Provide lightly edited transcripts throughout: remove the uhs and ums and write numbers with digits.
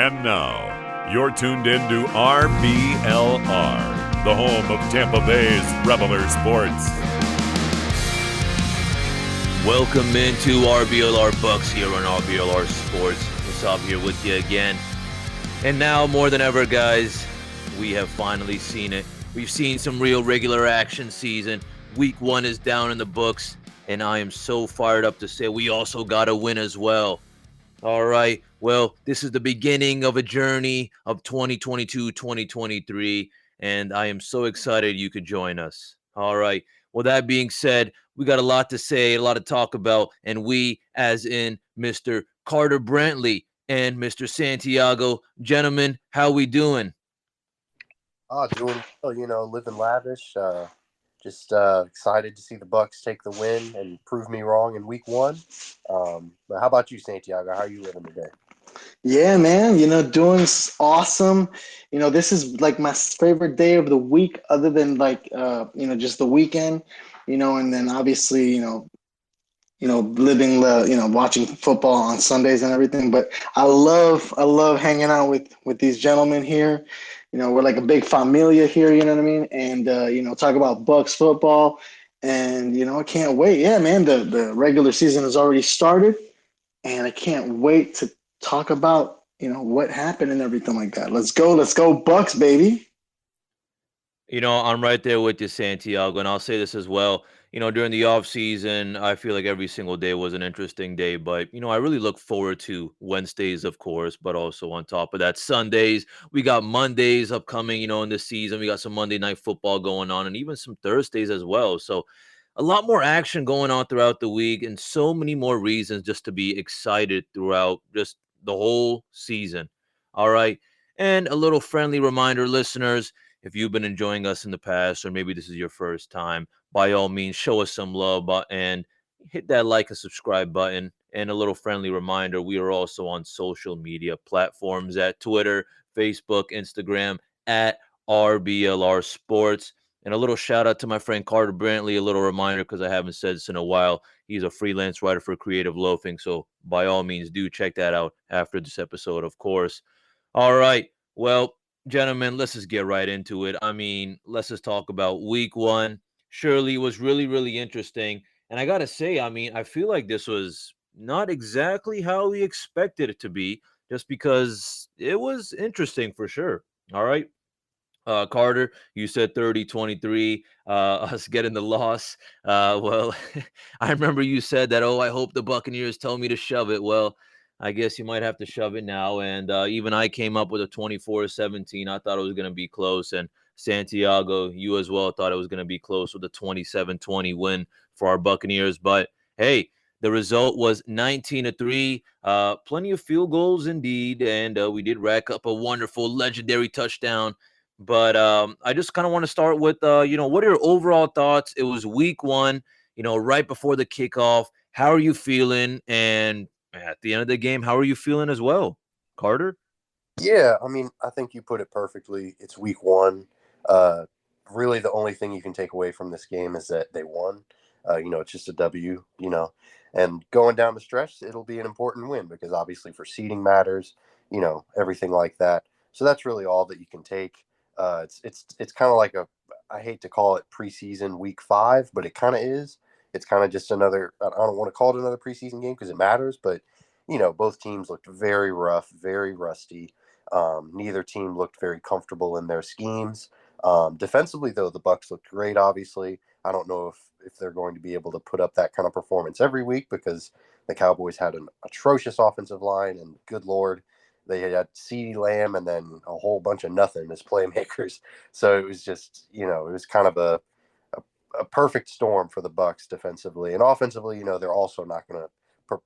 And now, you're tuned in to RBLR, the home of Tampa Bay's RBLR Sports. Welcome into RBLR Bucs here on RBLR Sports. Succop here with you again. And now, more than ever, guys, we have finally seen it. We've seen some real regular action season. Week 1 is down in the books, and I am so fired up to say we also got a win as well. All right, well, this is the beginning of a journey of 2022-2023, and I am so excited you could join us. All right, well, that being said, we got a lot to say, a lot to talk about, and we, as in Mr. Carter Brantley and Mr. Santiago, gentlemen, how we doing? Doing well, living lavish. Just excited to see the Bucs take the win and prove me wrong in week 1. But how about you, Santiago? How are you living today? Yeah, man, doing awesome. This is like my favorite day of the week other than just the weekend, and then obviously, living watching football on Sundays and everything. But I love hanging out with these gentlemen here. We're like a big familia here, you know what I mean? And talk about Bucs football, and I can't wait. Yeah, man, the regular season has already started, and I can't wait to talk about what happened and everything like that. Let's go Bucs, baby. I'm right there with you, Santiago, and I'll say this as well. During the off season, I feel like every single day was an interesting day, but I really look forward to Wednesdays, of course, but also on top of that, Sundays. We got Mondays upcoming, in this season. We got some Monday Night Football going on, and even some Thursdays as well. So a lot more action going on throughout the week, and so many more reasons just to be excited throughout just the whole season. All right. And a little friendly reminder, listeners, if you've been enjoying us in the past, or maybe this is your first time, by all means, show us some love and hit that like and subscribe button. And a little friendly reminder, we are also on social media platforms at Twitter, Facebook, Instagram, at RBLR Sports. And a little shout out to my friend Carter Brantley, a little reminder, because I haven't said this in a while. He's a freelance writer for Creative Loafing. So by all means, do check that out after this episode, of course. All right. Well, gentlemen, let's just get right into it. I mean, let's just talk about week 1. Surely it was really, really interesting. And I got to say, I feel like this was not exactly how we expected it to be, just because it was interesting for sure. All right. Carter, you said 30-23, us getting the loss. Well, I remember you said that, I hope the Buccaneers tell me to shove it. Well, I guess you might have to shove it now. And even I came up with a 24-17. I thought it was going to be close. And Santiago, you as well thought it was going to be close with a 27-20 win for our Buccaneers. But hey, the result was 19-3. Plenty of field goals indeed. And we did rack up a wonderful, legendary touchdown. But I just kind of want to start with, what are your overall thoughts? It was week 1, right before the kickoff. How are you feeling? And at the end of the game, how are you feeling as well, Carter? Yeah, I think you put it perfectly. It's week 1. Really, the only thing you can take away from this game is that they won. It's just a W, and going down the stretch, it'll be an important win because obviously for seeding matters, everything like that. So that's really all that you can take. It's kind of like I hate to call it preseason week 5, but it kind of is. It's kind of just another, I don't want to call it another preseason game because it matters, but, both teams looked very rough, very rusty. Neither team looked very comfortable in their schemes. Defensively, though, the Bucs looked great, obviously. I don't know if they're going to be able to put up that kind of performance every week because the Cowboys had an atrocious offensive line, and good Lord, they had CeeDee Lamb and then a whole bunch of nothing as playmakers. So it was just, it was kind of a perfect storm for the Bucs defensively. And offensively, they're also not going to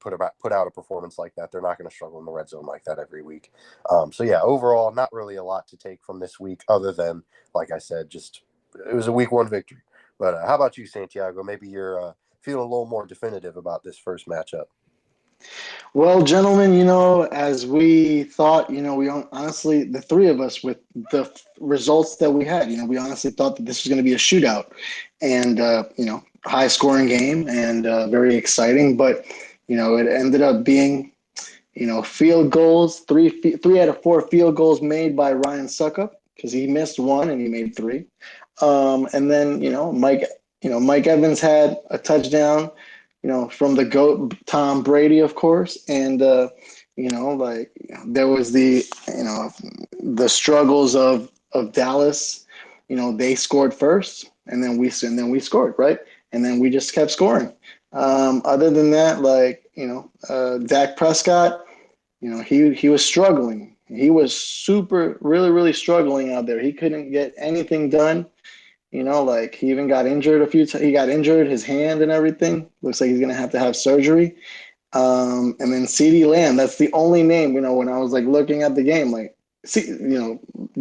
put out a performance like that. They're not going to struggle in the red zone like that every week. So yeah, overall, not really a lot to take from this week other than, like I said, just it was a week 1 victory. But how about you, Santiago? Maybe you're feeling a little more definitive about this first matchup. Well, gentlemen, as we thought, we honestly, the three of us with the results that we had, we honestly thought that this was going to be a shootout and, high scoring game and very exciting. But, it ended up being, Field goals, three out of 4 field goals made by Ryan Succop because he missed one and he made 3. And then, Mike Evans had a touchdown, from the GOAT Tom Brady, of course. And, there was the struggles of Dallas. They scored first and then we scored, right? And then we just kept scoring. Other than that, Dak Prescott, he was struggling. He was really, really struggling out there. He couldn't get anything done. He even got injured a few times. He got injured, his hand and everything. Looks like he's going to have surgery. And then CeeDee Lamb, that's the only name, when I was looking at the game,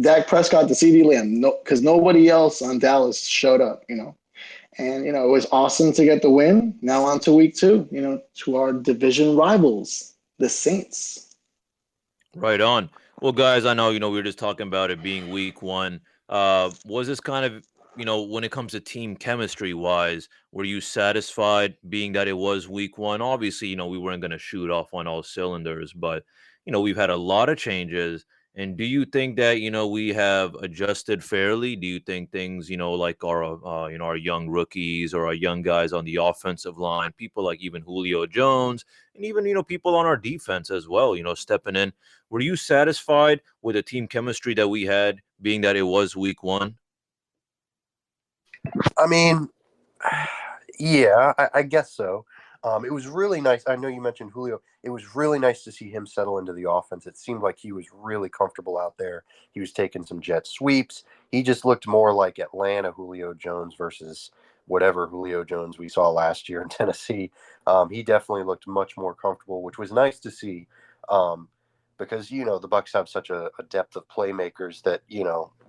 Dak Prescott to CeeDee Lamb, because nobody else on Dallas showed up, And, it was awesome to get the win. Now on to week 2, to our division rivals, the Saints. Right on. Well, guys, I know, we were just talking about it being week 1. Was this kind of, when it comes to team chemistry wise, were you satisfied being that it was week 1? Obviously, we weren't going to shoot off on all cylinders, but, we've had a lot of changes. And do you think that, we have adjusted fairly? Do you think things, like our young rookies or our young guys on the offensive line, people like even Julio Jones and even, people on our defense as well, stepping in. Were you satisfied with the team chemistry that we had, being that it was week 1? I mean, yeah, I guess so. It was really nice. I know you mentioned Julio. It was really nice to see him settle into the offense. It seemed like he was really comfortable out there. He was taking some jet sweeps. He just looked more like Atlanta Julio Jones versus whatever Julio Jones we saw last year in Tennessee. He definitely looked much more comfortable, which was nice to see. Because the Bucs have such a depth of playmakers that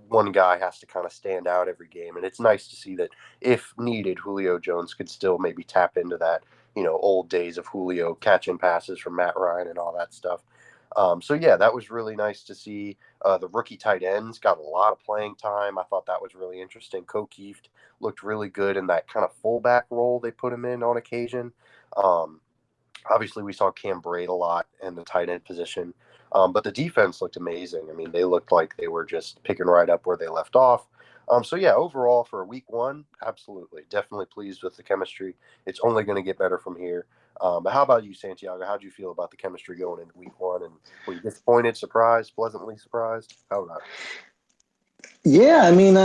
one guy has to kind of stand out every game, and it's nice to see that if needed, Julio Jones could still maybe tap into that old days of Julio catching passes from Matt Ryan and all that stuff. So yeah, that was really nice to see. The rookie tight ends got a lot of playing time. I thought that was really interesting. O'Keefe looked really good in that kind of fullback role they put him in on occasion. Obviously, we saw Cam Braid a lot in the tight end position. But the defense looked amazing. I mean, they looked like they were just picking right up where they left off. So, yeah, overall for week 1, absolutely. Definitely pleased with the chemistry. It's only going to get better from here. But how about you, Santiago? How do you feel about the chemistry going into week 1? And were you disappointed, surprised, pleasantly surprised? How about it? Yeah, I mean,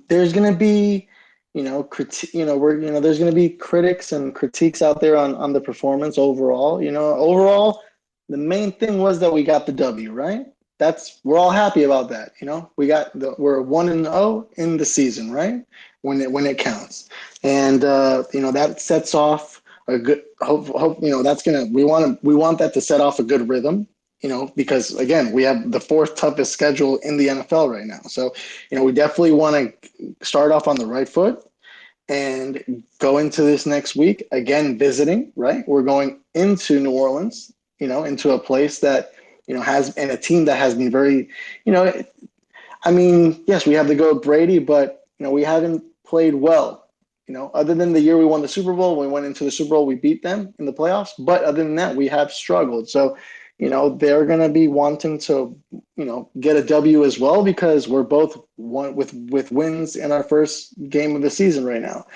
there's going to be, there's going to be critics and critiques out there on the performance overall. Overall, the main thing was that we got the W, right? We're all happy about that. We're 1-0 in the season, right? When it counts, and that sets off a good hope. We want that to set off a good rhythm. Because again, we have the 4th toughest schedule in the NFL right now. So, we definitely want to start off on the right foot and go into this next week again, visiting, right? We're going into New Orleans, into a place that, has, and a team that has been very, yes, we have to go with Brady, but, we haven't played well. Other than the year we won the Super Bowl, when we went into the Super Bowl, we beat them in the playoffs. But other than that, we have struggled. So, they're going to be wanting to, get a W as well, because we're both with wins in our first game of the season right now.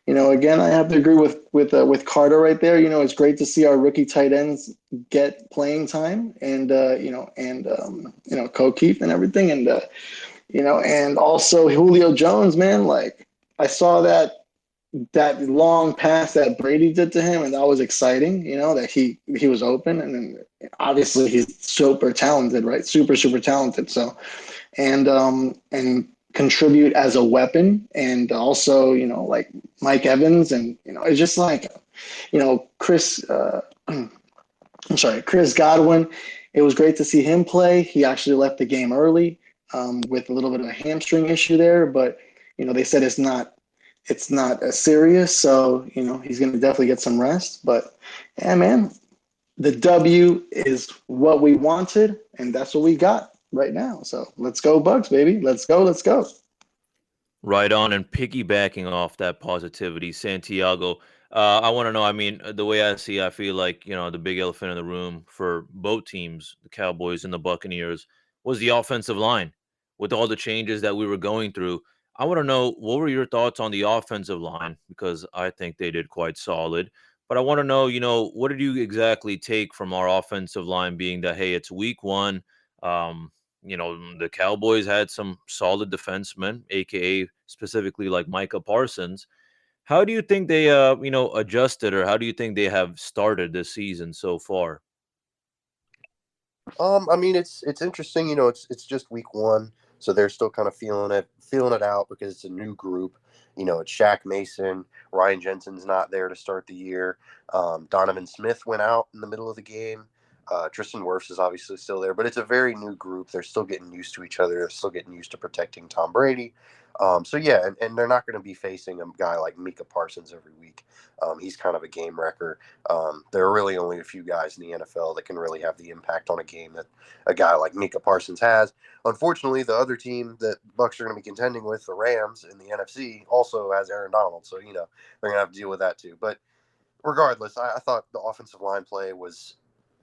Again, I have to agree with Carter right there. It's great to see our rookie tight ends get playing time, and O'Keefe and everything, and and also Julio Jones, man. I saw that long pass that Brady did to him, and that was exciting. That he was open, and then obviously he's super talented, right? Super talented. So, and contribute as a weapon, and also Mike Evans, and it's just Chris. Chris Godwin. It was great to see him play. He actually left the game early with a little bit of a hamstring issue there, but they said it's not as serious, so he's going to definitely get some rest. But yeah, man, the W is what we wanted, and that's what we got right now. So let's go Bucs, baby. Let's go. Right on. And piggybacking off that positivity, Santiago, I want to know. I mean, the way I see, I feel like the big elephant in the room for both teams, the Cowboys and the Buccaneers, was the offensive line. With all the changes that we were going through, I want to know what were your thoughts on the offensive line because I think they did quite solid. But I want to know, what did you exactly take from our offensive line? Being that hey, it's week one. The Cowboys had some solid defensemen, aka specifically like Micah Parsons. How do you think they, adjusted, or how do you think they have started this season so far? I mean, it's interesting. It's just week one, so they're still kind of feeling it out because it's a new group. It's Shaq Mason, Ryan Jensen's not there to start the year. Donovan Smith went out in the middle of the game. Tristan Wirfs is obviously still there, but it's a very new group. They're still getting used to each other. They're still getting used to protecting Tom Brady. So yeah, and they're not going to be facing a guy like Micah Parsons every week. He's kind of a game wrecker. There are really only a few guys in the NFL that can really have the impact on a game that a guy like Micah Parsons has. Unfortunately, the other team that Bucs are going to be contending with, the Rams in the NFC, also has Aaron Donald. So they're going to have to deal with that too. But regardless, I thought the offensive line play was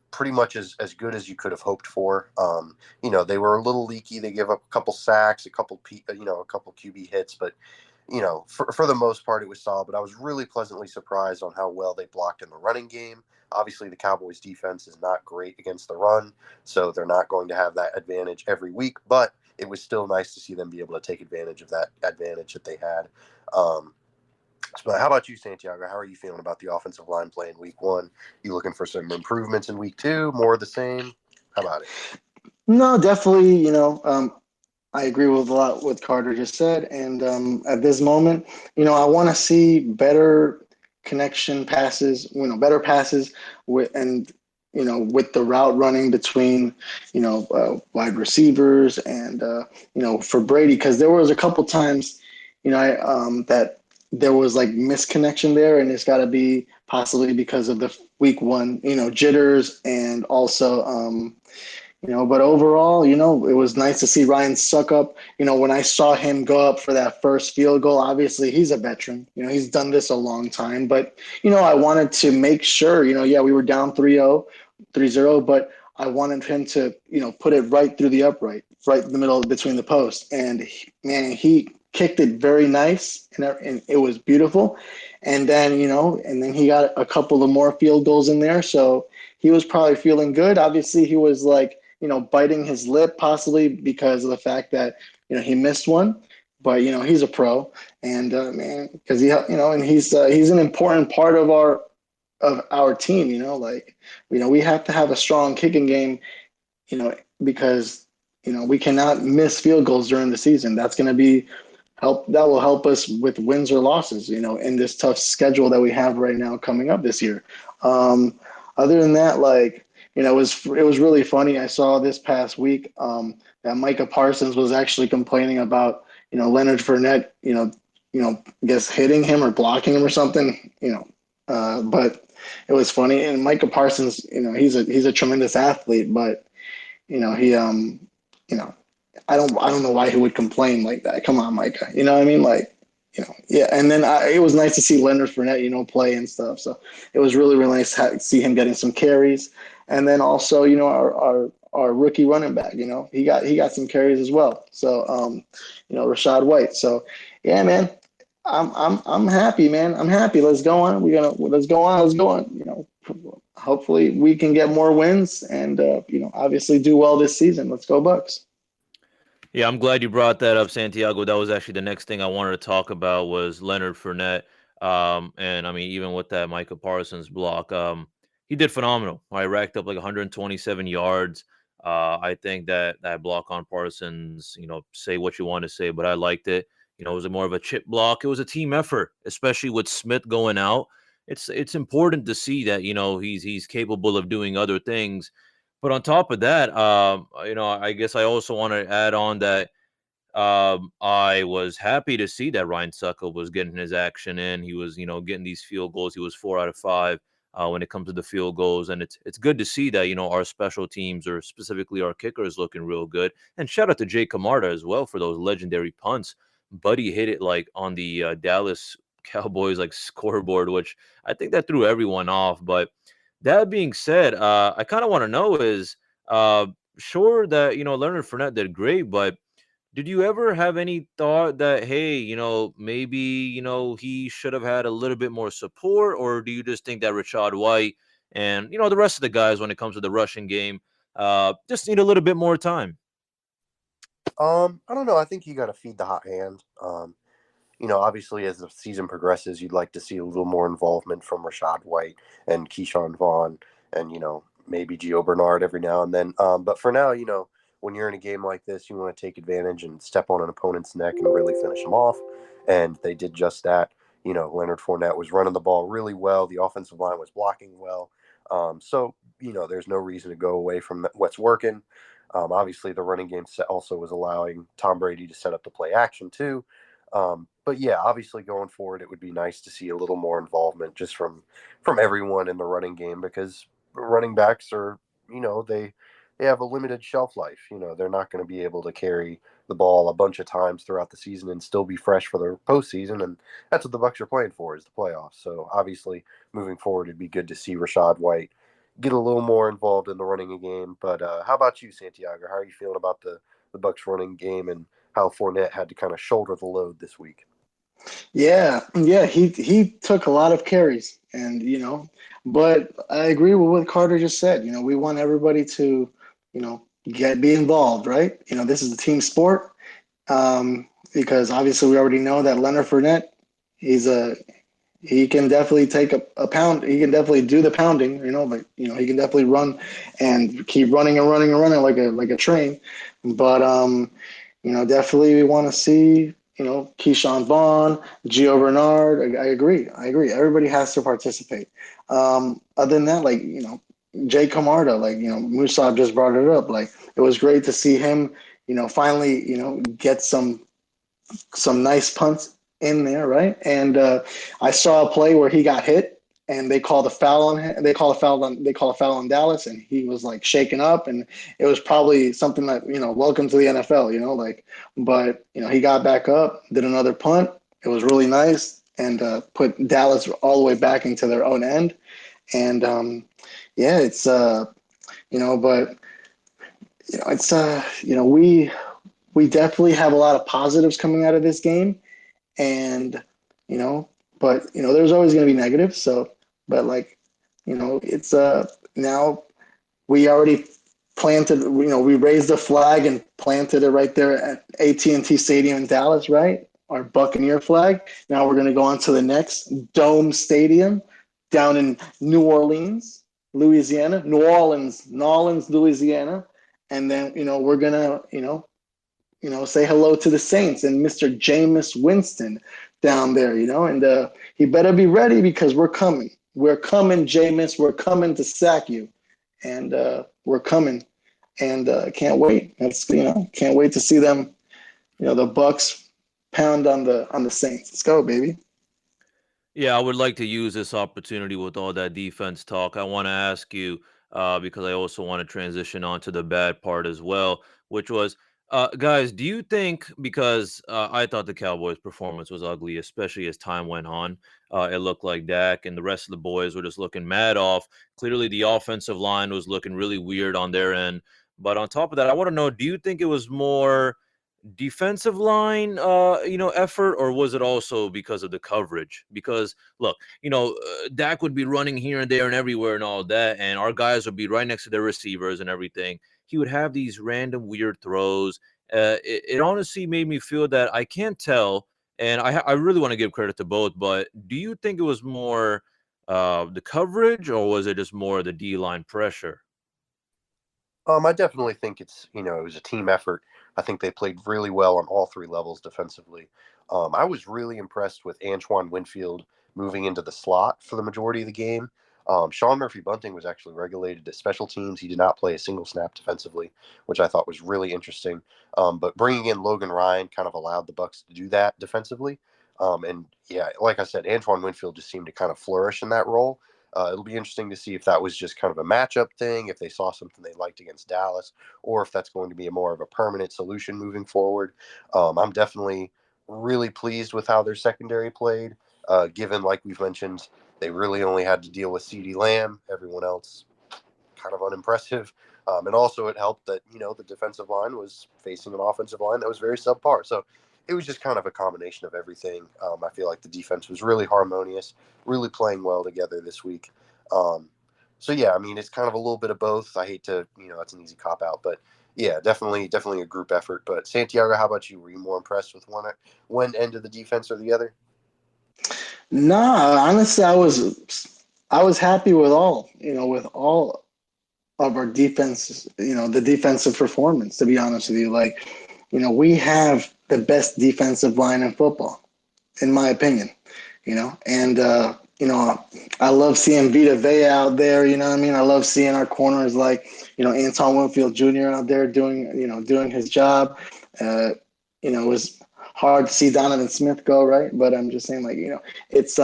pretty much as good as you could have hoped for. They were a little leaky. They gave up a couple sacks, a couple QB hits, but for the most part, it was solid. But I was really pleasantly surprised on how well they blocked in the running game. Obviously, the Cowboys' defense is not great against the run, so they're not going to have that advantage every week. But it was still nice to see them be able to take advantage of that advantage that they had. But how about you, Santiago? How are you feeling about the offensive line play in week one? You looking for some improvements in week two? More of the same? How about it? No, definitely. I agree with a lot what Carter just said, and at this moment, I want to see better connection passes. Better passes with the route running between wide receivers and for Brady, because there was a couple times that there was like misconnection there, and it's got to be possibly because of the week one jitters, and also but overall, it was nice to see Ryan Succop. When I saw him go up for that first field goal, obviously he's a veteran. He's done this a long time. But, I wanted to make sure, yeah, we were down 3-0, but I wanted him to, put it right through the upright, right in the middle between the posts. And, man, he kicked it very nice, and it was beautiful. And then, and then he got a couple of more field goals in there. So he was probably feeling good. Obviously, he was like, biting his lip possibly because of the fact that, he missed one. But, he's a pro, and man, because and he's an important part of our team. We have to have a strong kicking game, because we cannot miss field goals during the season. That's going to be that will help us with wins or losses, in this tough schedule that we have right now coming up this year. Other than that, it was really funny. I saw this past week that Micah Parsons was actually complaining about Leonard Fournette, I guess hitting him or blocking him or something, but it was funny. And Micah Parsons, he's a tremendous athlete, but he I don't know why he would complain like that. Come on, Micah. You know what I mean? Yeah. And then it was nice to see Leonard Fournette, play and stuff. So it was really, really nice to see him getting some carries. And then also, our rookie running back, he got some carries as well. So, Rashad White. So, yeah, man, I'm happy, man. I'm happy. Let's go on. Let's go on. Let's go on. Hopefully we can get more wins and, obviously do well this season. Let's go Bucs. Yeah, I'm glad you brought that up, Santiago. That was actually the next thing I wanted to talk about was Leonard Fournette. And I mean, even with that Micah Parsons block, he did phenomenal. I racked up like 127 yards. I think that block on Parsons, say what you want to say, but I liked it. It was more of a chip block. It was a team effort, especially with Smith going out. It's important to see that he's capable of doing other things. But on top of that, I guess I also want to add on that I was happy to see that Ryan Succop was getting his action in. He was, getting these field goals. He was 4 out of 5 when it comes to the field goals, and it's good to see that our special teams, or specifically our kicker, is looking real good. And shout out to Jay Camarda as well for those legendary punts. Buddy hit it like on the Dallas Cowboys like scoreboard, which I think that threw everyone off. But that being said, I kind of want to know is uh, sure that Leonard Fournette did great, but did you ever have any thought that, hey, maybe, he should have had a little bit more support, or do you just think that Rashad White and, the rest of the guys when it comes to the rushing game, just need a little bit more time? I don't know. I think you got to feed the hot hand. Obviously, as the season progresses, you'd like to see a little more involvement from Rashad White and Keyshawn Vaughn and, maybe Gio Bernard every now and then. But for now, when you're in a game like this, you want to take advantage and step on an opponent's neck and really finish them off. And they did just that. Leonard Fournette was running the ball really well. The offensive line was blocking well. So, there's no reason to go away from what's working. Obviously, the running game also was allowing Tom Brady to set up the play action too. But yeah, obviously going forward, it would be nice to see a little more involvement just from everyone in the running game, because running backs are, they have a limited shelf life. They're not going to be able to carry the ball a bunch of times throughout the season and still be fresh for the postseason, and that's what the Bucs are playing for, is the playoffs. So obviously, moving forward, it'd be good to see Rashad White get a little more involved in the running game. But how about you, Santiago? How are you feeling about the Bucs running game and how Fournette had to kind of shoulder the load this week? Yeah, he took a lot of carries, and but I agree with what Carter just said. We want everybody to, be involved, right? This is a team sport, because obviously we already know that Leonard Fournette, he can definitely take a pound. He can definitely do the pounding, but he can definitely run and keep running and running and running like a train. But definitely we want to see, Keyshawn Vaughn, Gio Bernard. I agree. Everybody has to participate. Other than that, like, Jay Camarda, like, Musab just brought it up. Like, it was great to see him, finally, get some nice punts in there, right? And I saw a play where he got hit, and they called a foul on him. They call a foul on Dallas, and he was like shaken up, and it was probably something that, welcome to the NFL, like. But he got back up, did another punt. It was really nice, and put Dallas all the way back into their own end. And yeah, it's but it's we definitely have a lot of positives coming out of this game, and but there's always going to be negatives. So, but like, it's now we already planted. We raised the flag and planted it right there at AT&T Stadium in Dallas, right? Our Buccaneer flag. Now we're going to go on to the next Dome Stadium down in New Orleans, Louisiana, New Orleans, Louisiana, and then we're gonna say hello to the Saints and Mr. Jameis Winston down there, and he better be ready, because we're coming. We're coming, Jameis. We're coming to sack you, and we're coming, and can't wait. That's can't wait to see them. The Bucs pound on the Saints. Let's go, baby. Yeah, I would like to use this opportunity with all that defense talk. I want to ask you, because I also want to transition on to the bad part as well, which was, guys, do you think, because I thought the Cowboys' performance was ugly, especially as time went on, it looked like Dak and the rest of the boys were just looking mad off. Clearly, the offensive line was looking really weird on their end. But on top of that, I want to know, do you think it was more defensive line effort, or was it also because of the coverage? Because look, Dak would be running here and there and everywhere and all that, and our guys would be right next to their receivers and everything. He would have these random weird throws. It honestly made me feel that I can't tell, and I really want to give credit to both, but do you think it was more the coverage, or was it just more the D-line pressure? I definitely think it was a team effort. I think they played really well on all three levels defensively. I was really impressed with Antoine Winfield moving into the slot for the majority of the game. Sean Murphy Bunting was actually regulated to special teams. He did not play a single snap defensively, which I thought was really interesting. But bringing in Logan Ryan kind of allowed the Bucs to do that defensively. And yeah, like I said, Antoine Winfield just seemed to kind of flourish in that role. It'll be interesting to see if that was just kind of a matchup thing, if they saw something they liked against Dallas, or if that's going to be more of a permanent solution moving forward. I'm definitely really pleased with how their secondary played. given, like we've mentioned, they really only had to deal with CeeDee Lamb. Everyone else kind of unimpressive. And also it helped that, the defensive line was facing an offensive line that was very subpar. So it was just kind of a combination of everything. I feel like the defense was really harmonious, really playing well together this week. So yeah, I mean, it's kind of a little bit of both. I hate to, it's an easy cop out, but yeah, definitely a group effort. But Santiago, how about you? Were you more impressed with one end of the defense or the other? Nah, honestly, I was happy with with all of our defense, the defensive performance, to be honest with you. Like, we have the best defensive line in football, in my opinion, and, I love seeing Vita Vea out there, you know what I mean? I love seeing our corners like, Anton Winfield Jr. out there doing his job. It was hard to see Donovan Smith go, right? But I'm just saying, like, it's,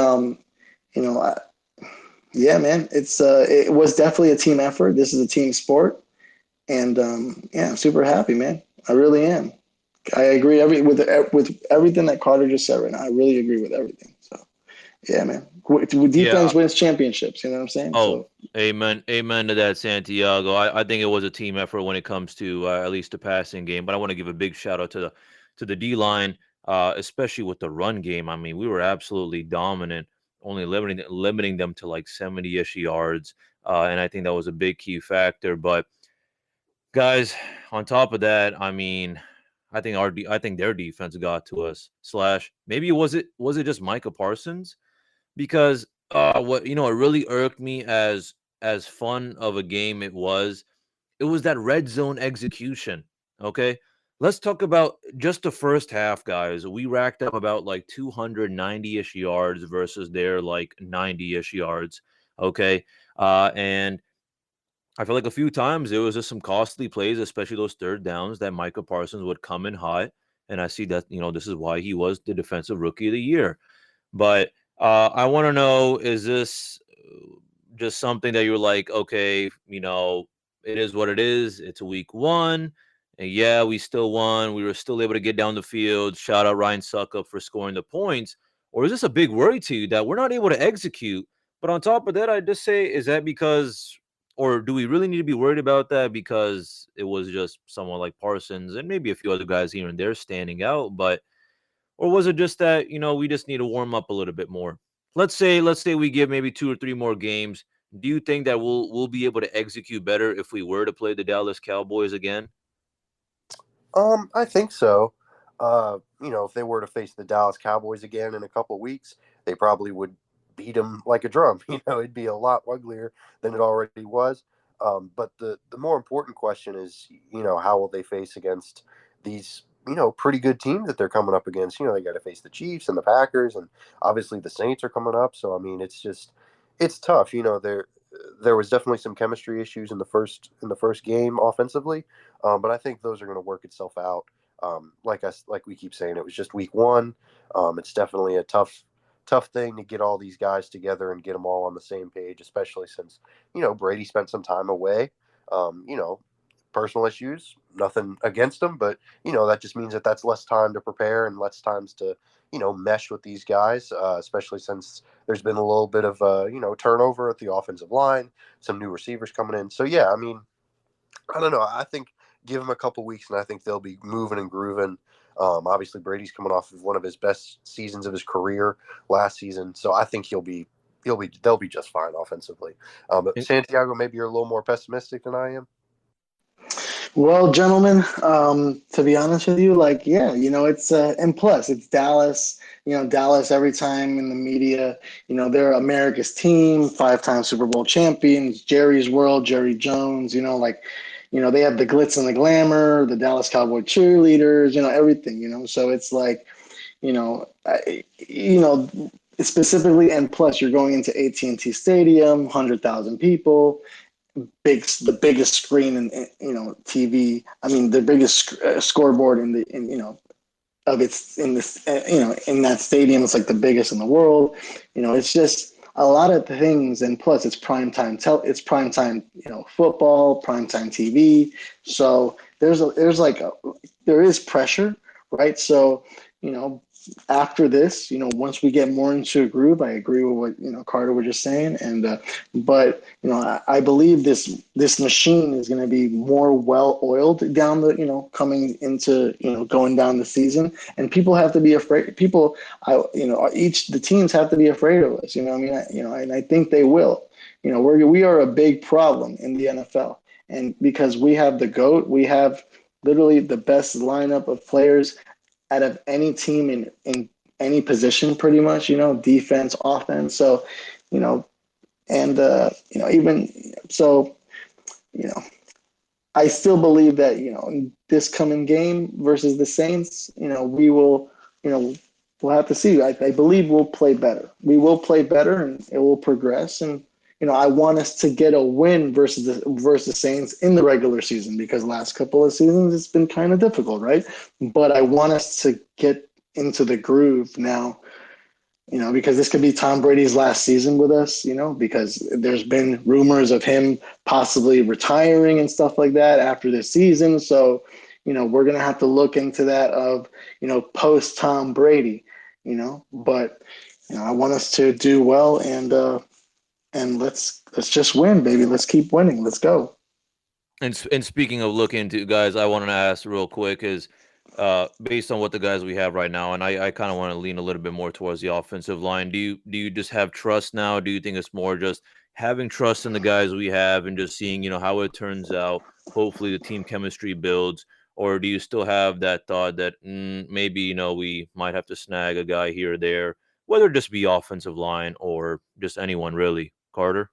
yeah, man, it was definitely a team effort. This is a team sport. And, yeah, I'm super happy, man. I really am. I agree with everything that Carter just said right now. I really agree with everything. So, yeah, man. Defense wins championships. You know what I'm saying? Oh, amen to that, Santiago. I think it was a team effort when it comes to at least the passing game. But I want to give a big shout out to the D line, especially with the run game. I mean, we were absolutely dominant, only limiting them to like 70-ish yards, and I think that was a big key factor. But guys, on top of that, I mean, I think their defense got to us. / maybe was it just Micah Parsons? Because what it really irked me as fun of a game it was that red zone execution. Okay, let's talk about just the first half, guys. We racked up about like 290-ish yards versus their like 90-ish yards. Okay, and I feel like a few times there was just some costly plays, especially those third downs that Micah Parsons would come in hot, and I see that this is why he was the defensive rookie of the year. But I want to know, is this just something that you're like, okay, it is what it is. It's week 1. And yeah, we still won. We were still able to get down the field. Shout out Ryan Succop for scoring the points. Or is this a big worry to you that we're not able to execute? But on top of that, I just say, is that because, or do we really need to be worried about that because it was just someone like Parsons and maybe a few other guys here and there standing out? But or was it just that, we just need to warm up a little bit more? Let's say we give maybe 2 or 3 more games. Do you think that we'll be able to execute better if we were to play the Dallas Cowboys again? I think so. If they were to face the Dallas Cowboys again in a couple of weeks, they probably would beat them like a drum. It'd be a lot uglier than it already was. But the more important question is, how will they face against these, pretty good teams that they're coming up against? They got to face the Chiefs and the Packers, and obviously the Saints are coming up. So, I mean, it's tough. There was definitely some chemistry issues in the first game offensively, but I think those are going to work itself out. Like we keep saying, it was just week 1. It's definitely a tough thing to get all these guys together and get them all on the same page, especially since Brady spent some time away. Personal issues, nothing against him, but that just means that that's less time to prepare and less times to mesh with these guys, especially since there's been a little bit of turnover at the offensive line, some new receivers coming in. So yeah, I mean, I don't know. I think give him a couple weeks and I think they'll be moving and grooving. Obviously Brady's coming off of one of his best seasons of his career last season, so I think they'll be just fine offensively. But Santiago, maybe you're a little more pessimistic than I am. Well, gentlemen, to be honest with you, like, yeah, it's and plus it's Dallas. Dallas every time in the media, they're America's team, 5-time Super Bowl champions, Jerry's World, Jerry Jones. They have the glitz and the glamour, the Dallas Cowboy cheerleaders, everything. So it's like, specifically, and plus you're going into AT&T Stadium, 100,000 people. The biggest screen in TV. I mean, the biggest scoreboard in that stadium. It's like the biggest in the world. It's just a lot of things, and plus it's prime time. It's prime time. Football, prime time TV. So there is pressure, right? So after this, once we get more into a groove, I agree with what Carter was just saying, and but I believe this machine is going to be more well oiled down the coming into going down the season, and people have to be afraid. People, the teams have to be afraid of us. And I think they will. We are a big problem in the NFL, and because we have the GOAT, we have literally the best lineup of players out of any team in any position, pretty much, defense, offense. So, and, even so, you know, I still believe that, in this coming game versus the Saints, we'll have to see. I believe we'll play better. We will play better and it will progress. And, I want us to get a win versus the Saints in the regular season, because last couple of seasons it's been kind of difficult, right? But I want us to get into the groove now, because this could be Tom Brady's last season with us, because there's been rumors of him possibly retiring and stuff like that after this season. So, we're going to have to look into that of, post Tom Brady, but, I want us to do well and let's just win, baby. Let's keep winning. Let's go. And speaking of looking into, guys, I wanted to ask real quick is based on what the guys we have right now, and I kind of want to lean a little bit more towards the offensive line. Do you just have trust now? Do you think it's more just having trust in the guys we have and just seeing how it turns out? Hopefully the team chemistry builds, or do you still have that thought that maybe we might have to snag a guy here or there, whether it just be offensive line or just anyone really? Carter?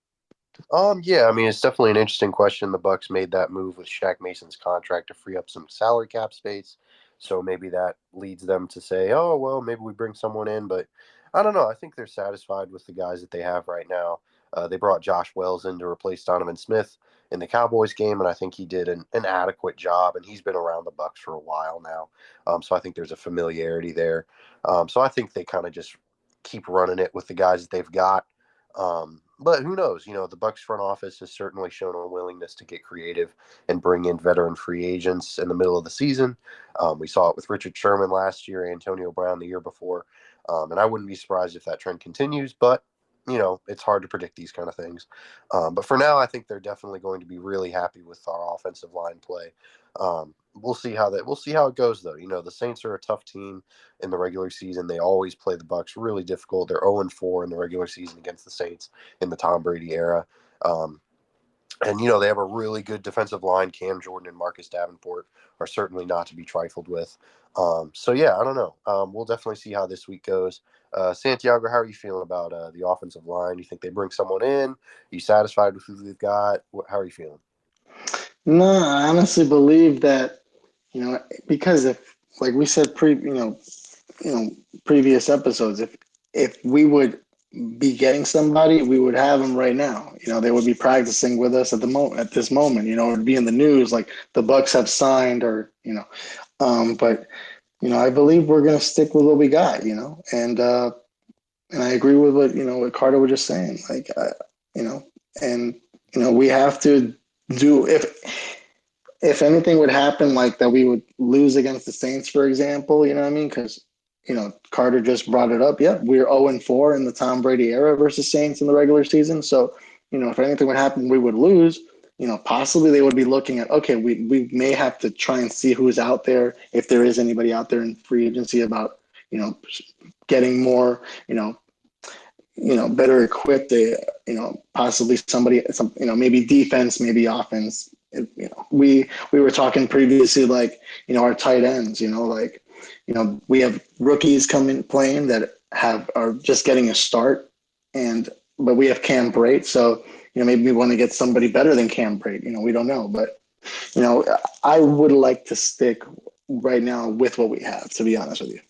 Yeah, I mean, it's definitely an interesting question. The Bucs made that move with Shaq Mason's contract to free up some salary cap space. So maybe that leads them to say, oh, well, maybe we bring someone in. But I don't know. I think they're satisfied with the guys that they have right now. They brought Josh Wells in to replace Donovan Smith in the Cowboys game, and I think he did an adequate job, and he's been around the Bucs for a while now. So I think there's a familiarity there. So I think they kind of just keep running it with the guys that they've got. But who knows? The Bucs front office has certainly shown a willingness to get creative and bring in veteran free agents in the middle of the season. We saw it with Richard Sherman last year, Antonio Brown the year before, and I wouldn't be surprised if that trend continues. But it's hard to predict these kind of things. But for now, I think they're definitely going to be really happy with our offensive line play. We'll see how it goes, though. The Saints are a tough team in the regular season. They always play the Bucs really difficult. They're 0-4 in the regular season against the Saints in the Tom Brady era. And, they have a really good defensive line. Cam Jordan and Marcus Davenport are certainly not to be trifled with. So, yeah, I don't know. We'll definitely see how this week goes. Santiago, how are you feeling about the offensive line? Do you think they bring someone in? Are you satisfied with who they've got? How are you feeling? No, I honestly believe that, because if, like we said, previous episodes, if we would be getting somebody, we would have them right now. They would be practicing with us at this moment. It would be in the news like the Bucs have signed, or but I believe we're gonna stick with what we got. And I agree with what Carter was just saying. Like, and we have to do if anything would happen, like that we would lose against the Saints, for example. You know what I mean? Because Carter just brought it up. Yeah, we're 0-4 in the Tom Brady era versus Saints in the regular season. So, if anything would happen, we would lose. Possibly they would be looking at, okay, we may have to try and see who's out there, if there is anybody out there in free agency, about, getting more, better equipped, possibly somebody, maybe defense, maybe offense. We were talking previously, like, our tight ends, like, we have rookies coming playing that are just getting a start, but we have Cam Brate, so maybe we want to get somebody better than Cam Brate. We don't know, but I would like to stick right now with what we have, to be honest with you.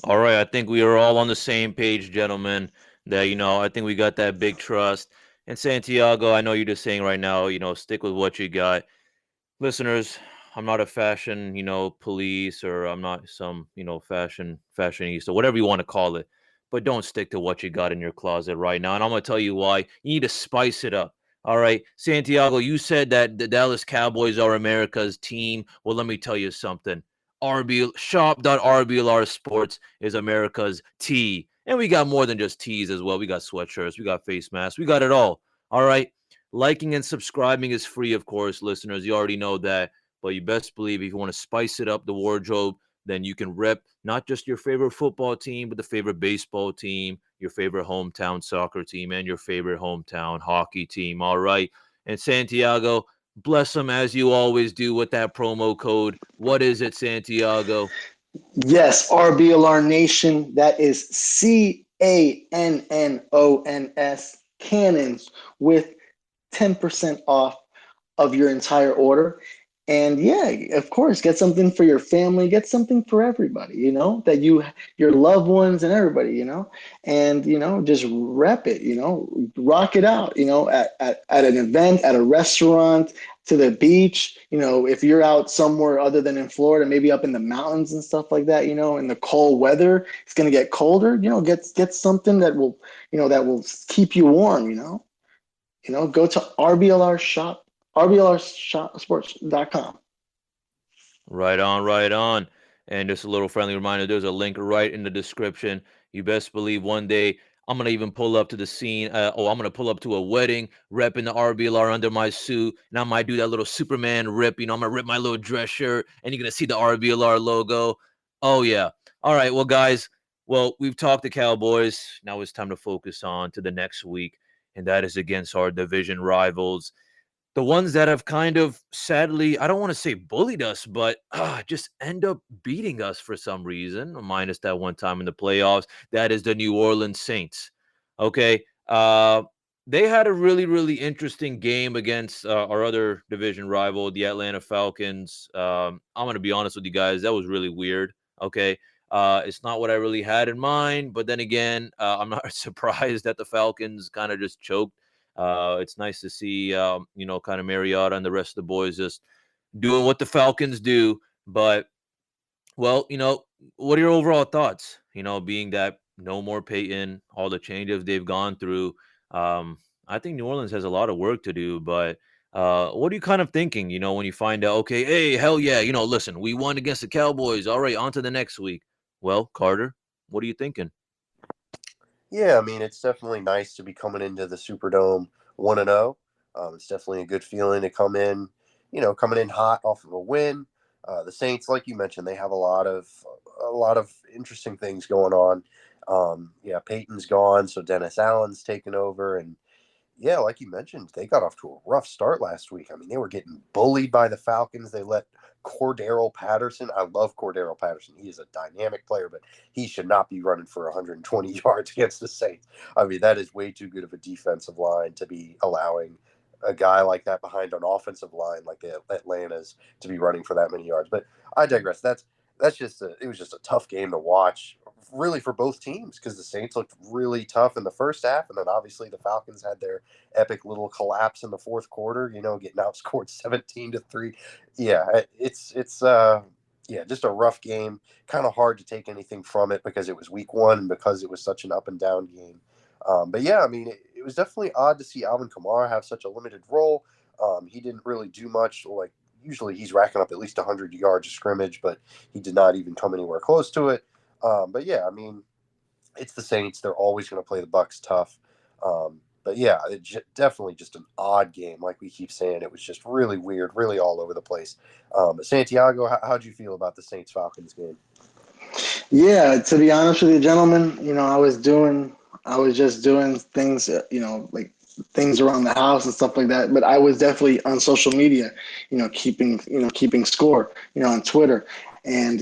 All right, I think we are all on the same page, gentlemen. That I think we got that big trust. And Santiago, I know you're just saying right now, stick with what you got. Listeners, I'm not a fashion, police, or I'm not some, fashionista, whatever you want to call it. But don't stick to what you got in your closet right now. And I'm going to tell you why. You need to spice it up. All right, Santiago, you said that the Dallas Cowboys are America's team. Well, let me tell you something. Shop.RBLR Sports is America's tee. And we got more than just tees as well. We got sweatshirts, we got face masks, we got it all. All right. Liking and subscribing is free, of course, listeners. You already know that. But you best believe if you want to spice it up, the wardrobe, then you can rep not just your favorite football team, but the favorite baseball team, your favorite hometown soccer team, and your favorite hometown hockey team. All right. And Santiago, bless them as you always do with that promo code. What is it, Santiago? Yes, RBLR Nation. That is CANNONS, Cannons, with 10% off of your entire order. And yeah, of course, get something for your family, get something for everybody, that your loved ones and everybody, and, just rep it, rock it out, at an event, at a restaurant, to the beach, if you're out somewhere other than in Florida, maybe up in the mountains and stuff like that, in the cold weather, it's going to get colder, get something that will, that will keep you warm, go to RBLRsports.com. Right on, right on. And just a little friendly reminder, there's a link right in the description. You best believe one day I'm going to even pull up to the scene. I'm going to pull up to a wedding, repping the RBLR under my suit. And I might do that little Superman rip. I'm going to rip my little dress shirt and you're going to see the RBLR logo. Oh, yeah. All right. Well, guys, we've talked to Cowboys. Now it's time to focus on to the next week. And that is against our division rivals. The ones that have kind of sadly, I don't want to say bullied us, but just end up beating us for some reason, minus that one time in the playoffs. That is the New Orleans Saints. Okay. They had a really, really interesting game against our other division rival, the Atlanta Falcons. I'm going to be honest with you guys. That was really weird. Okay. It's not what I really had in mind. But then again, I'm not surprised that the Falcons kind of just choked. It's nice to see, kind of Mariota and the rest of the boys just doing what the Falcons do. But, what are your overall thoughts? Being that no more Peyton, all the changes they've gone through. I think New Orleans has a lot of work to do. But what are you kind of thinking, when you find out, okay, hey, hell yeah, listen, we won against the Cowboys. All right, on to the next week. Well, Carter, what are you thinking? Yeah, I mean, it's definitely nice to be coming into the Superdome 1-0. It's definitely a good feeling to come in hot off of a win. The Saints, like you mentioned, they have a lot of interesting things going on. Peyton's gone, so Dennis Allen's taken over, and yeah, like you mentioned, they got off to a rough start last week. I mean, they were getting bullied by the Falcons. They let Cordero Patterson. I love Cordero Patterson. He is a dynamic player, but he should not be running for 120 yards against the Saints. I mean, that is way too good of a defensive line to be allowing a guy like that behind an offensive line like the Atlanta's to be running for that many yards. But I digress. It was just a tough game to watch, really, for both teams, because the Saints looked really tough in the first half, and then obviously the Falcons had their epic little collapse in the fourth quarter, getting outscored 17-3. Yeah, it's just a rough game. Kind of hard to take anything from it because it was week one and because it was such an up and down game. But yeah, I mean, it was definitely odd to see Alvin Kamara have such a limited role. He didn't really do much. Like, usually he's racking up at least 100 yards of scrimmage, but he did not even come anywhere close to it. But yeah, I mean, it's the Saints. They're always going to play the Bucs tough. But yeah, definitely just an odd game. Like we keep saying, it was just really weird, really all over the place. But Santiago, how'd you feel about the Saints-Falcons game? Yeah, to be honest with you, gentlemen, I was just doing things, like things around the house and stuff like that. But I was definitely on social media, keeping score, on Twitter. And,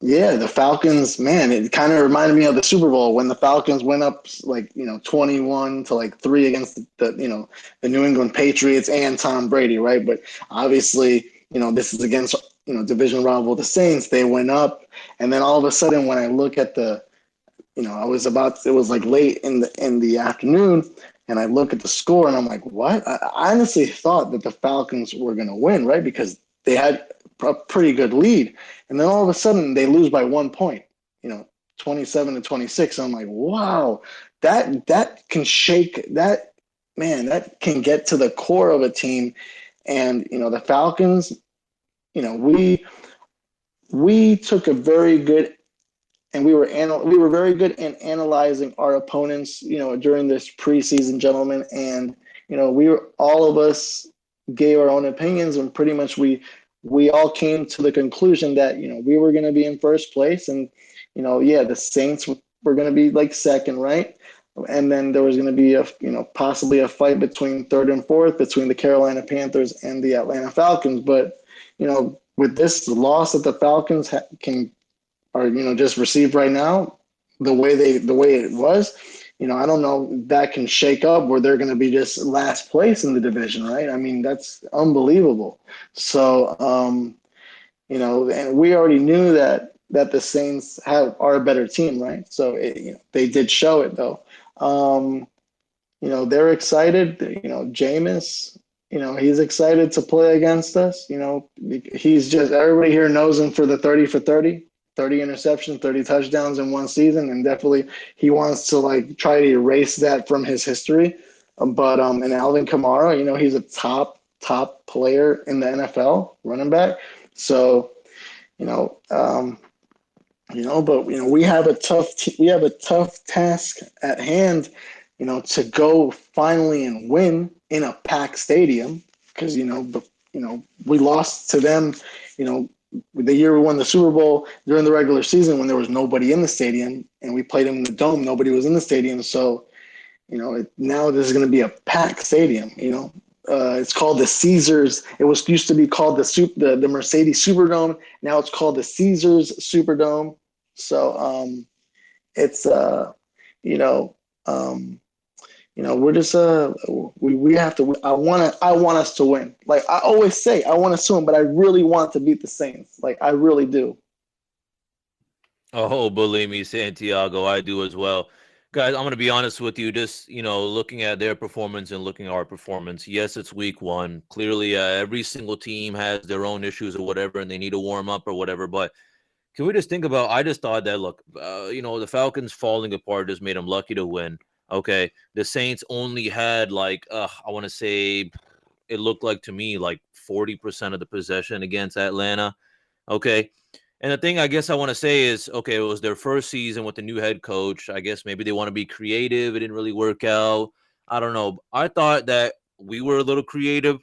yeah, the Falcons, man, it kind of reminded me of the Super Bowl when the Falcons went up 21-3 against the New England Patriots and Tom Brady, right? But obviously, this is against, division rival, the Saints. They went up, and then all of a sudden when I look at it was like late in the afternoon, and I look at the score and I'm like, what? I honestly thought that the Falcons were going to win, right? Because they had a pretty good lead. And then all of a sudden they lose by 1 point, 27-26. I'm like, wow, that can shake that, man, that can get to the core of a team. And, the Falcons, we we took a very good and we were very good in analyzing our opponents, during this preseason, gentlemen. And we were all of us gave our own opinions, and pretty much we all came to the conclusion that we were going to be in first place, and yeah, the Saints were going to be like second, right? And then there was going to be a possibly a fight between third and fourth between the Carolina Panthers and the Atlanta Falcons. But with this loss that the Falcons can are just received right now, the way it was, I don't know if that can shake up where they're going to be just last place in the division, right? I mean, that's unbelievable. So and we already knew that the Saints are a better team, right? So they did show it though. They're excited. Jameis, he's excited to play against us. He's just, everybody here knows him for the 30 for 30 interceptions, 30 touchdowns in one season, and definitely he wants to like try to erase that from his history. But and Alvin Kamara, he's a top player in the NFL, running back. So but we have a tough task at hand, to go finally and win in a packed stadium, because we lost to them, the year we won the Super Bowl during the regular season when there was nobody in the stadium, and we played them in the dome. Nobody was in the stadium, so now this is going to be a packed stadium. It's called the Caesars. It used to be called the Mercedes Superdome. Now it's called the Caesars Superdome. So it's we're just we have to. I want us to win. Like I always say, I want us to win, but I really want to beat the Saints. Like I really do. Oh, believe me, Santiago, I do as well. Guys, I'm going to be honest with you. Just, looking at their performance and looking at our performance. Yes, it's week one. Clearly, every single team has their own issues or whatever, and they need to warm up or whatever. But can we just think about, I just thought that, look, the Falcons falling apart just made them lucky to win. Okay. The Saints only had I want to say it looked like to me like 40% of the possession against Atlanta. Okay. And the thing I guess I want to say is, okay, it was their first season with the new head coach. I guess maybe they want to be creative. It didn't really work out. I don't know. I thought that we were a little creative.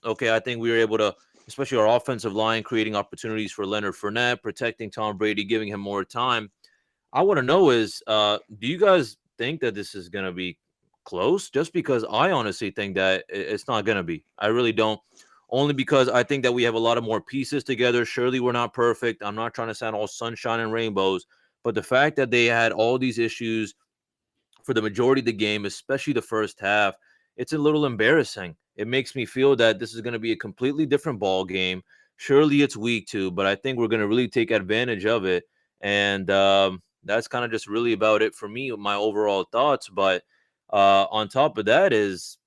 Okay, I think we were able to, especially our offensive line, creating opportunities for Leonard Fournette, protecting Tom Brady, giving him more time. I want to know is, do you guys think that this is going to be close? Just because I honestly think that it's not going to be. I really don't. Only because I think that we have a lot of more pieces together. Surely we're not perfect. I'm not trying to sound all sunshine and rainbows, but the fact that they had all these issues for the majority of the game, especially the first half, it's a little embarrassing. It makes me feel that this is going to be a completely different ball game. Surely it's week two, but I think we're going to really take advantage of it. And that's kind of just really about it for me, my overall thoughts. But on top of that is,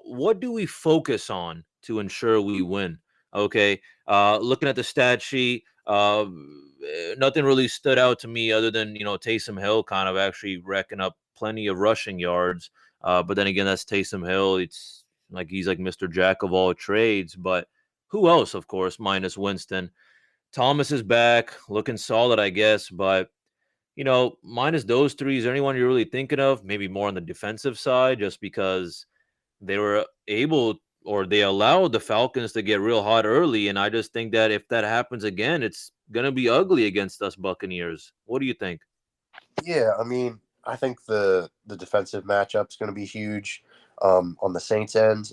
what do we focus on to ensure we win? Okay. Looking at the stat sheet, nothing really stood out to me other than, Taysom Hill kind of actually racking up plenty of rushing yards. But then again, that's Taysom Hill. It's like he's like Mr. Jack of all trades. But who else, of course, minus Winston? Thomas is back, looking solid, I guess. But, minus those three, is there anyone you're really thinking of? Maybe more on the defensive side, just because they were able or they allowed the Falcons to get real hot early. And I just think that if that happens again, it's going to be ugly against us Buccaneers. What do you think? Yeah, I mean, I think the defensive matchup's going to be huge on the Saints end.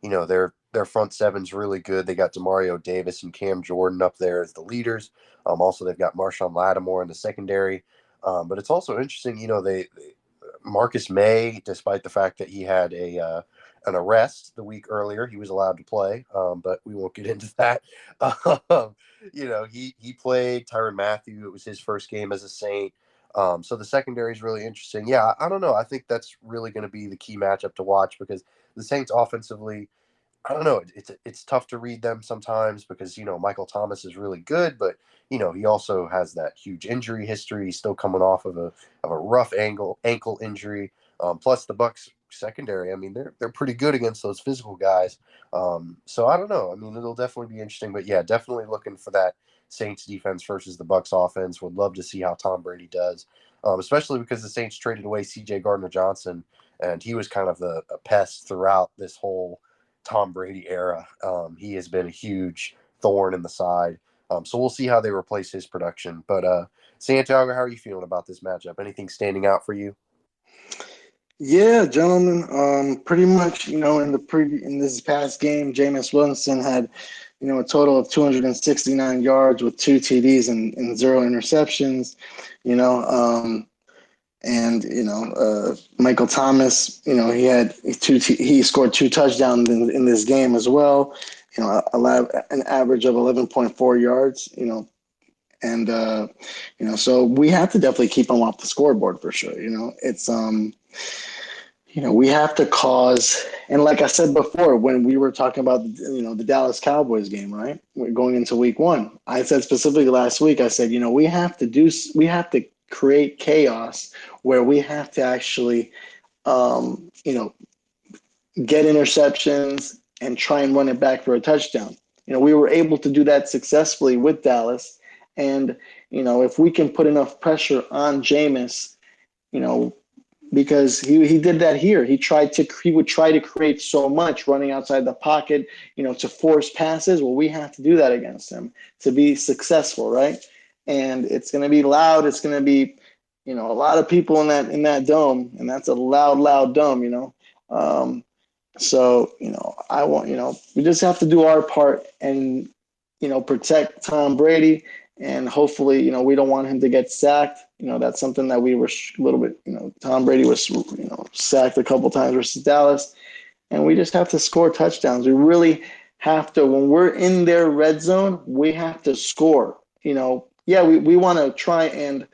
Their front seven's really good. They got Demario Davis and Cam Jordan up there as the leaders. Also, they've got Marshawn Lattimore in the secondary. But it's also interesting, they Marcus May, despite the fact that he had an arrest the week earlier, he was allowed to play, but we won't get into that. He played. Tyrann Mathieu, it was his first game as a Saint. So the secondary is really interesting. Yeah, I don't know. I think that's really going to be the key matchup to watch because the Saints offensively, I don't know. It's tough to read them sometimes because Michael Thomas is really good, but he also has that huge injury history. He's still coming off of a rough ankle injury. Plus the Bucs secondary. I mean, they're pretty good against those physical guys. So I don't know. I mean, it'll definitely be interesting. But yeah, definitely looking for that Saints defense versus the Bucs offense. Would love to see how Tom Brady does, especially because the Saints traded away C.J. Gardner-Johnson, and he was kind of a pest throughout this whole Tom Brady era. He has been a huge thorn in the side. So we'll see how they replace his production. But Santiago, how are you feeling about this matchup? Anything standing out for you? Yeah, gentlemen. Pretty much, in this past game, Jameis Winston had, a total of 269 yards with 2 TDs and 0 interceptions. Michael Thomas, he scored 2 touchdowns in this game as well. An average of 11.4 yards. So we have to definitely keep him off the scoreboard for sure. It's we have to cause, and like I said before, when we were talking about the Dallas Cowboys game, right? We're going into week 1. I said specifically last week, I said, we have to create chaos where we have to actually, get interceptions and try and run it back for a touchdown. We were able to do that successfully with Dallas, and if we can put enough pressure on Jameis, because he did that here. He would try to create so much running outside the pocket, to force passes. Well, we have to do that against him to be successful, right? And it's going to be loud. It's going to be, a lot of people in that dome, and that's a loud dome, So, we just have to do our part and, protect Tom Brady. And hopefully, we don't want him to get sacked. That's something that we were a little bit, Tom Brady was, sacked a couple times versus Dallas. And we just have to score touchdowns. We really have to, when we're in their red zone, we have to score. Yeah, we want to try and,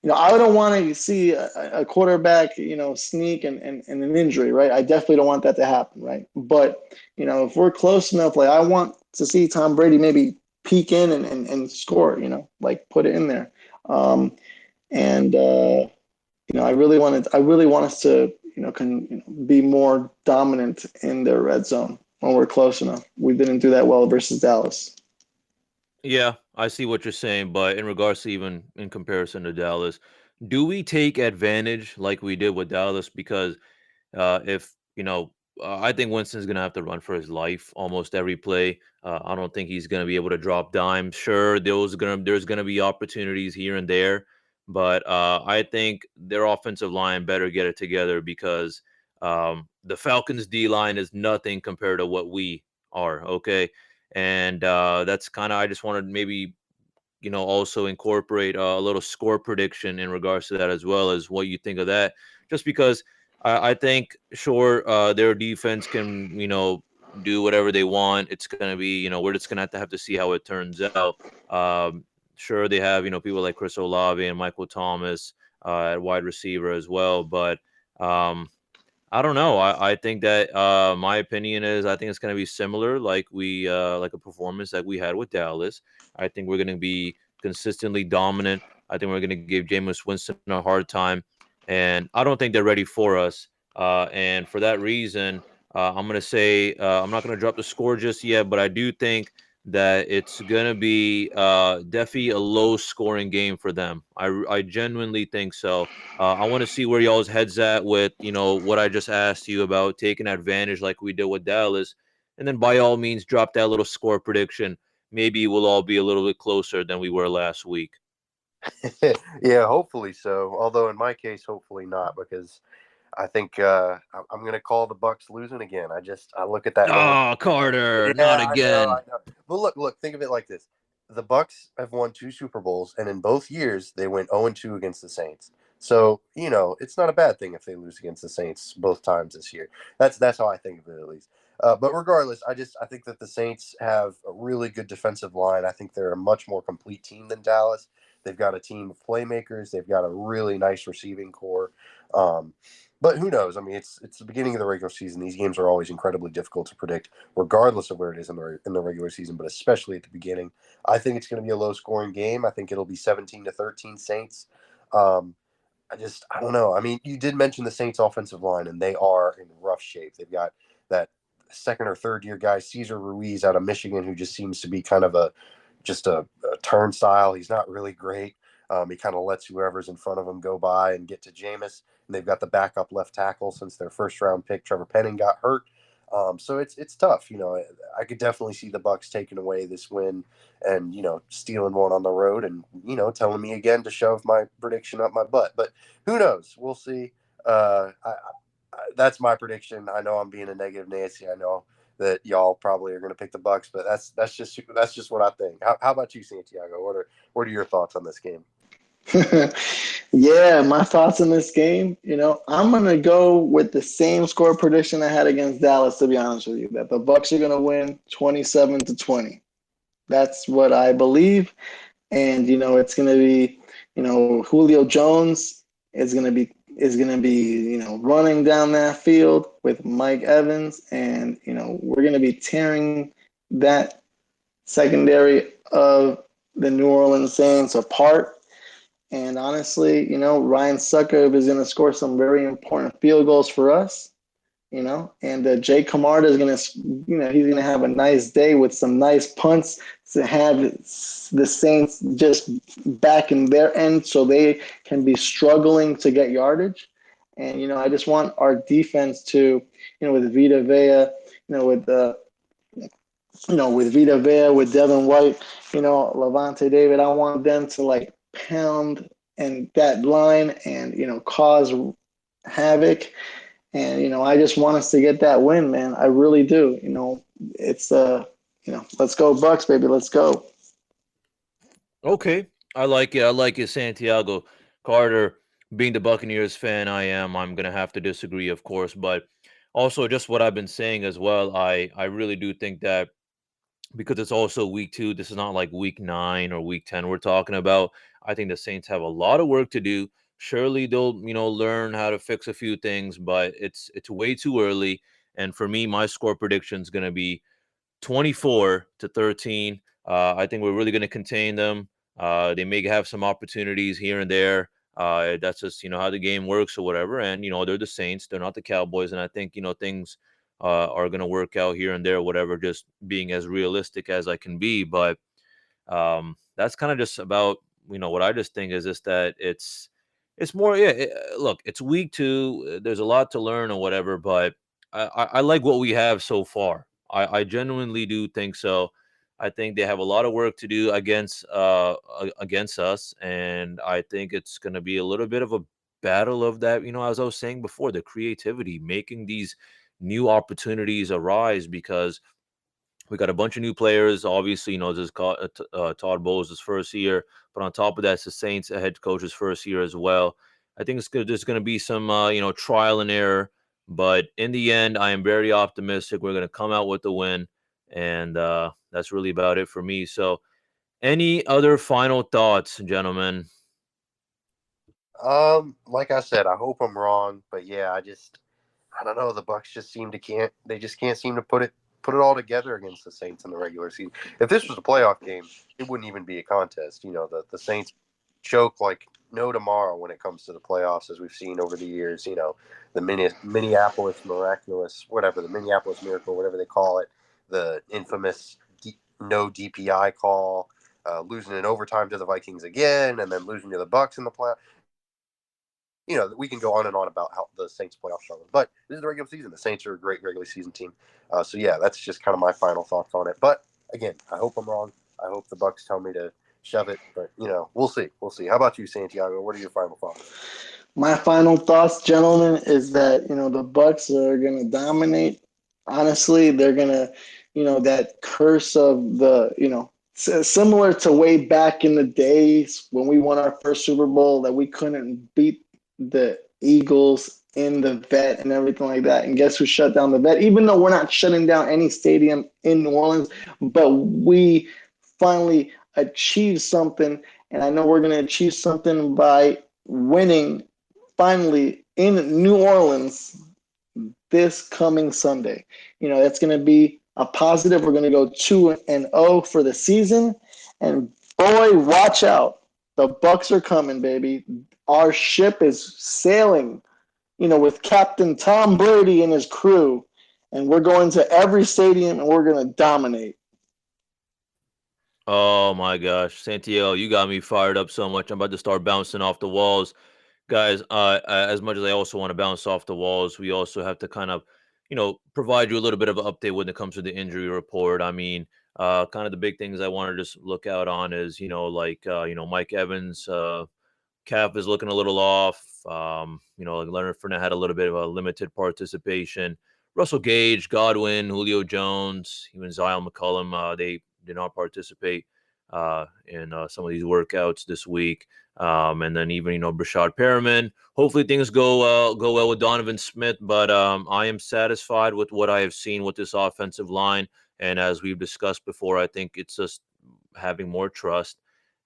I don't want to see a quarterback, sneak and an injury, right? I definitely don't want that to happen, right? But, if we're close enough, like I want to see Tom Brady maybe peek in and score, put it in there. I really want us to, be more dominant in their red zone when we're close enough. We didn't do that well versus Dallas. Yeah, I see what you're saying, but in regards to even in comparison to Dallas, do we take advantage like we did with Dallas? Because if I think Winston's gonna have to run for his life almost every play. I don't think he's gonna be able to drop dimes. Sure, there's gonna be opportunities here and there, but I think their offensive line better get it together because the Falcons' D line is nothing compared to what we are. Okay, and that's kind of I just wanted maybe also incorporate a little score prediction in regards to that as well as what you think of that, just because I think sure their defense can do whatever they want. It's gonna be we're just gonna have to see how it turns out. Sure they have people like Chris Olave and Michael Thomas at wide receiver as well, but I don't know. I think that my opinion is I think it's going to be similar, like like a performance that we had with Dallas. I think we're going to be consistently dominant. I think we're going to give Jameis Winston a hard time, and I don't think they're ready for us. And for that reason, I'm going to say I'm not going to drop the score just yet, but I do think that it's going to be definitely a low scoring game for them. I genuinely think so. I want to see where y'all's heads at with, what I just asked you about taking advantage like we did with Dallas. And then by all means, drop that little score prediction. Maybe we'll all be a little bit closer than we were last week. Yeah, hopefully so. Although in my case, hopefully not, because I think I'm going to call the Bucs losing again. I look at that. Oh, Carter, not again. I know. But look, think of it like this. The Bucs have won 2 Super Bowls, and in both years, they went 0-2 against the Saints. So, it's not a bad thing if they lose against the Saints both times this year. That's how I think of it, at least. But regardless, I think that the Saints have a really good defensive line. I think they're a much more complete team than Dallas. They've got a team of playmakers. They've got a really nice receiving core. But who knows? I mean, it's the beginning of the regular season. These games are always incredibly difficult to predict, regardless of where it is in the regular season, but especially at the beginning. I think it's going to be a low-scoring game. I think it'll be 17-13 Saints. I don't know. I mean, you did mention the Saints offensive line, and they are in rough shape. They've got that second or third year guy, Cesar Ruiz out of Michigan, who just seems to be kind of a turnstile. He's not really great. He kind of lets whoever's in front of him go by and get to Jameis. And they've got the backup left tackle since their first round pick, Trevor Penning, got hurt. So it's tough. I could definitely see the Bucs taking away this win and, stealing one on the road and, telling me again to shove my prediction up my butt. But who knows? We'll see. That's my prediction. I know I'm being a negative Nancy. I know that y'all probably are going to pick the Bucs, but that's just what I think. How about you, Santiago? What are your thoughts on this game? Yeah, my thoughts on this game, I'm going to go with the same score prediction I had against Dallas, to be honest with you, that the Bucs are going to win 27-20. That's what I believe. And, it's going to be, Julio Jones is going to be, running down that field with Mike Evans. And, we're going to be tearing that secondary of the New Orleans Saints apart. And honestly, Ryan Succop is going to score some very important field goals for us, and Jay Camarda is going to, he's going to have a nice day with some nice punts to have the Saints just back in their end so they can be struggling to get yardage. And, I just want our defense to, with Vita Vea, with Vita Vea, with Devin White, Levante David, I want them to pound and that line and, cause havoc. And, I just want us to get that win, man. I really do. It's, let's go Bucs, baby. Let's go. Okay. I like it. I like it, Santiago. Carter, being the Buccaneers fan I'm going to have to disagree, of course. But also just what I've been saying as well, I really do think that because it's also week 2, this is not like week 9 or week 10 we're talking about. I think the Saints have a lot of work to do. Surely they'll, learn how to fix a few things, but it's way too early. And for me, my score prediction is going to be 24-13. I think we're really going to contain them. They may have some opportunities here and there. That's just, how the game works or whatever. And, they're the Saints. They're not the Cowboys. And I think, things are going to work out here and there, whatever, just being as realistic as I can be. But that's kind of just about, what I just think is just that it's more, look, it's week 2. There's a lot to learn or whatever, but I like what we have so far. I genuinely do think so. I think they have a lot of work to do against us, and I think it's going to be a little bit of a battle of that. As I was saying before, the creativity, making these new opportunities arise because we got a bunch of new players. Obviously, this is Todd Bowles' first year, but on top of that, it's the Saints head coach's first year as well. I think there's going to be some trial and error, but in the end, I am very optimistic. We're going to come out with the win, and that's really about it for me. So, any other final thoughts, gentlemen? Like I said, I hope I'm wrong, but yeah, I don't know. The Bucs just can't seem to put it all together against the Saints in the regular season. If this was a playoff game, it wouldn't even be a contest. The Saints choke like no tomorrow when it comes to the playoffs, as we've seen over the years. The Minneapolis miraculous, whatever, the Minneapolis miracle, whatever they call it, the infamous no DPI call, losing in overtime to the Vikings again, and then losing to the Bucs in the playoffs. We can go on and on about how the Saints playoff struggle, but this is the regular season. The Saints are a great regular season team. So yeah, that's just kind of my final thoughts on it. But again, I hope I'm wrong. I hope the Bucs tell me to shove it, but we'll see. We'll see. How about you, Santiago? What are your final thoughts? My final thoughts, gentlemen, is that, the Bucs are going to dominate. Honestly, they're going to, that curse of the, similar to way back in the days when we won our first Super Bowl, that we couldn't beat the Eagles in the vet and everything like that. And guess who shut down the vet? Even though we're not shutting down any stadium in New Orleans, but we finally achieved something. And I know we're going to achieve something by winning finally in New Orleans this coming Sunday. That's going to be a positive. We're going to go 2-0 for the season. And boy, watch out. The Bucs are coming, baby. our ship is sailing, with Captain Tom Brady and his crew, and we're going to every stadium and we're going to dominate. Oh my gosh, Santiago, you got me fired up so much. I'm about to start bouncing off the walls. Guys, as much as I also want to bounce off the walls, we also have to kind of, provide you a little bit of an update when it comes to the injury report. I mean, kind of the big things I want to just look out on is, Mike Evans, calf is looking a little off. Like Leonard Fournette had a little bit of a limited participation. Russell Gage, Godwin, Julio Jones, even Zion McCollum, they did not participate in some of these workouts this week. And then even, Brashad Perriman. Hopefully things go well with Donovan Smith, but I am satisfied with what I have seen with this offensive line. And as we've discussed before, I think it's just having more trust.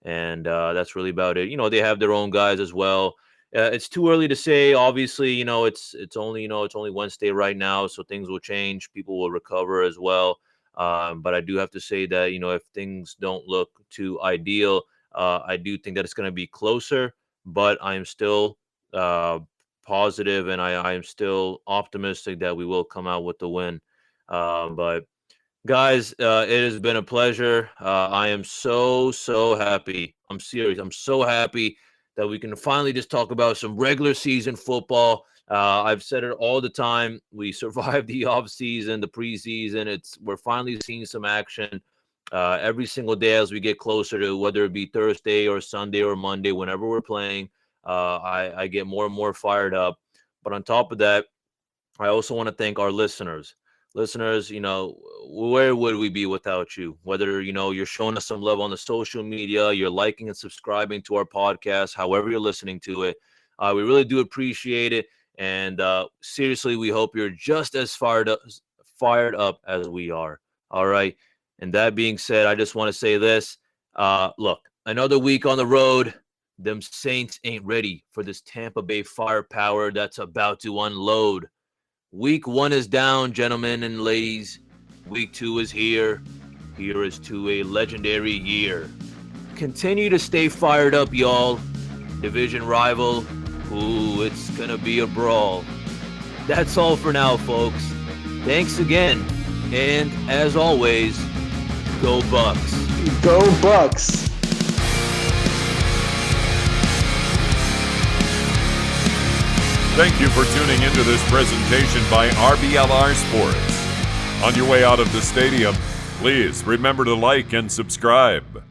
And that's really about it. They have their own guys as well. It's too early to say. Obviously, it's only Wednesday right now, so things will change. People will recover as well. But I do have to say that, if things don't look too ideal, I do think that it's going to be closer, but I am still positive and I am still optimistic that we will come out with the win. But guys, it has been a pleasure. I am so happy. I'm serious. I'm so happy that we can finally just talk about some regular season football. I've said it all the time. We survived the off season, the preseason. We're finally seeing some action every single day as we get closer to whether it be Thursday or Sunday or Monday, whenever we're playing. I get more and more fired up. But on top of that, I also want to thank our listeners. Listeners, where would we be without you? Whether, you're showing us some love on the social media, you're liking and subscribing to our podcast, however you're listening to it. We really do appreciate it. And seriously, we hope you're just as fired up as we are. All right. And that being said, I just want to say this. Look, another week on the road. Them Saints ain't ready for this Tampa Bay firepower that's about to unload. Week 1 is down, gentlemen and ladies. Week 2 is here. Here is to a legendary year. Continue to stay fired up, y'all. Division rival. Ooh, it's going to be a brawl. That's all for now, folks. Thanks again. And as always, go Bucs. Go Bucs. Thank you for tuning into this presentation by RBLR Sports. On your way out of the stadium, please remember to like and subscribe.